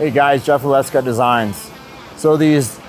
Hey guys, Jeff Leska Designs. So these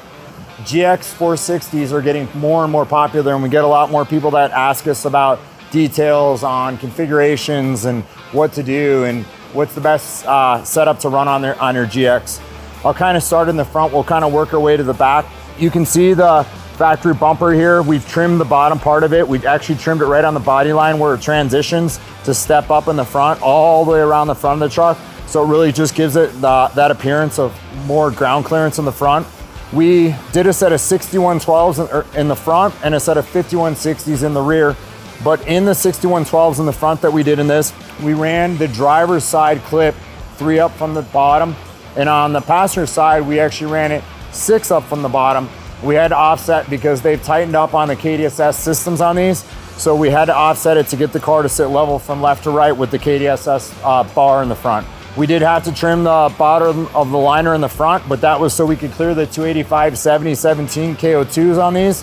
GX460s are getting more and more popular, and we get a lot more people that ask us about details on configurations and what to do and what's the best setup to run on your GX. I'll kind of start in the front. We'll kind of work our way to the back. You can see the factory bumper here. We've trimmed the bottom part of it. We've actually trimmed it right on the body line where it transitions to step up in the front, all the way around the front of the truck. So it really just gives it that appearance of more ground clearance in the front. We did a set of 6112s in the front and a set of 5160s in the rear. But in the 6112s in the front that we did in this, we ran the driver's side clip 3 up from the bottom. And on the passenger side, we actually ran it 6 up from the bottom. We had to offset because they've tightened up on the KDSS systems on these. So we had to offset it to get the car to sit level from left to right with the KDSS bar in the front. We did have to trim the bottom of the liner in the front, but that was so we could clear the 285 7017 KO2s on these.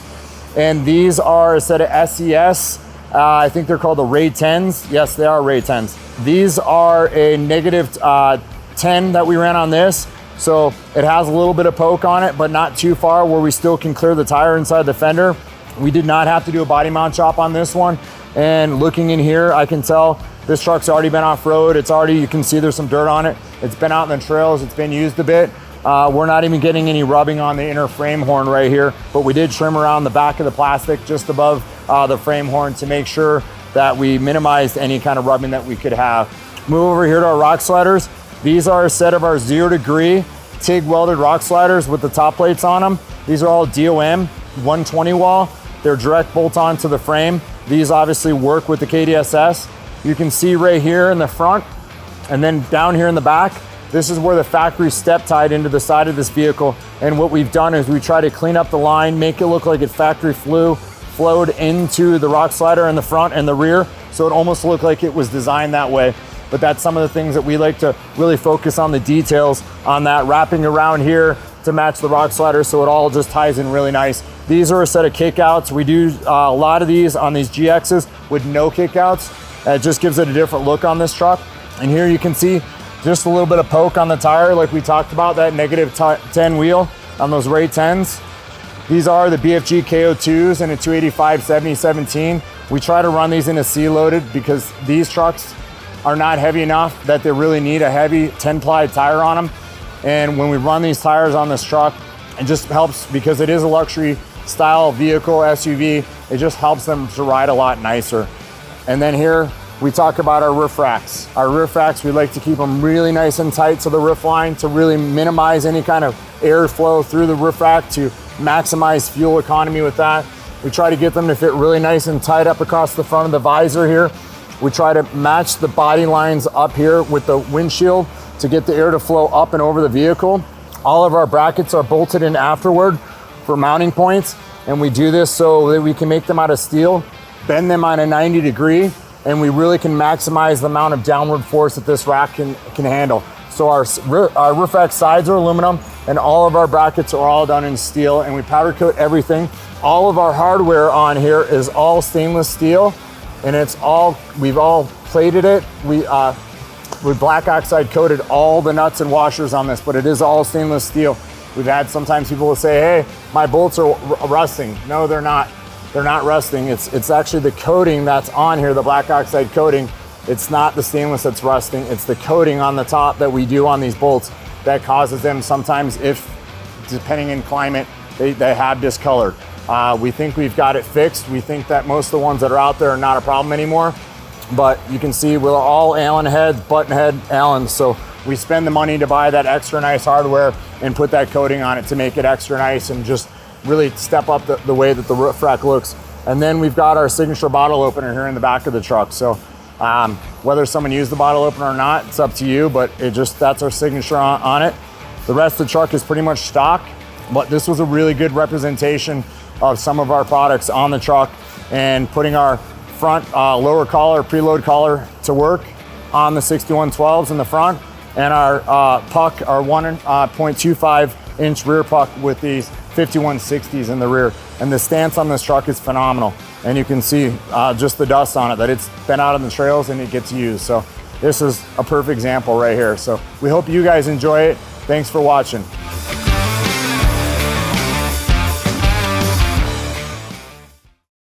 And these are a set of SES. I think they're called the Ray 10s. Yes, they are Ray 10s. These are a negative 10 that we ran on this. So it has a little bit of poke on it, but not too far where we still can clear the tire inside the fender. We did not have to do a body mount chop on this one. And looking in here, I can tell this truck's already been off-road. It's already, you can see there's some dirt on it. It's been out in the trails. It's been used a bit. We're not even getting any rubbing on the inner frame horn right here, but we did trim around the back of the plastic just above the frame horn to make sure that we minimized any kind of rubbing that we could have. Move over here to our rock sliders. These are a set of our 0 degree TIG welded rock sliders with the top plates on them. These are all DOM 120 wall. They're direct bolt on to the frame. These obviously work with the KDSS. You can see right here in the front and then down here in the back, this is where the factory step tied into the side of this vehicle. And what we've done is we try to clean up the line, make it look like it factory flowed into the rock slider in the front and the rear. So it almost looked like it was designed that way. But that's some of the things that we like to really focus on, the details on that, wrapping around here to match the rock slider so it all just ties in really nice. These are a set of kickouts. We do a lot of these on these GXs with no kickouts. It just gives it a different look on this truck. And here you can see just a little bit of poke on the tire like we talked about, that negative 10 wheel on those Ray 10s. These are the BFG KO2s and a 285 7017. We try to run these in a C-loaded because these trucks are not heavy enough that they really need a heavy 10-ply tire on them. And when we run these tires on this truck, it just helps because it is a luxury style vehicle, SUV. It just helps them to ride a lot nicer. And then here we talk about our roof racks. Our roof racks, we like to keep them really nice and tight to the roof line to really minimize any kind of airflow through the roof rack to maximize fuel economy with that. We try to get them to fit really nice and tight up across the front of the visor here. We try to match the body lines up here with the windshield to get the air to flow up and over the vehicle. All of our brackets are bolted in afterward for mounting points, and we do this so that we can make them out of steel, bend them on a 90 degree, and we really can maximize the amount of downward force that this rack can handle. So our roof rack sides are aluminum, and all of our brackets are all done in steel, and we powder coat everything. All of our hardware on here is all stainless steel, and we've all plated it. We black oxide coated all the nuts and washers on this, but it is all stainless steel. We've had sometimes people will say, hey, my bolts are rusting. No, they're not. They're not rusting. It's actually the coating that's on here, the black oxide coating. It's not the stainless that's rusting. It's the coating on the top that we do on these bolts that causes them sometimes, if depending in climate, they have discolored. We think we've got it fixed. We think that most of the ones that are out there are not a problem anymore. But you can see we're all Allen heads, button head Allens. So we spend the money to buy that extra nice hardware and put that coating on it to make it extra nice and just really step up the way that the roof rack looks. And then we've got our signature bottle opener here in the back of the truck. So whether someone used the bottle opener or not, it's up to you, but that's our signature on it. The rest of the truck is pretty much stock, but this was a really good representation of some of our products on the truck and putting our front lower collar, preload collar to work on the 6112s in the front, and our puck, our 1.25 inch rear puck with these 5160s in the rear. And the stance on this truck is phenomenal. And you can see just the dust on it, that it's been out on the trails and it gets used. So this is a perfect example right here. So we hope you guys enjoy it. Thanks for watching.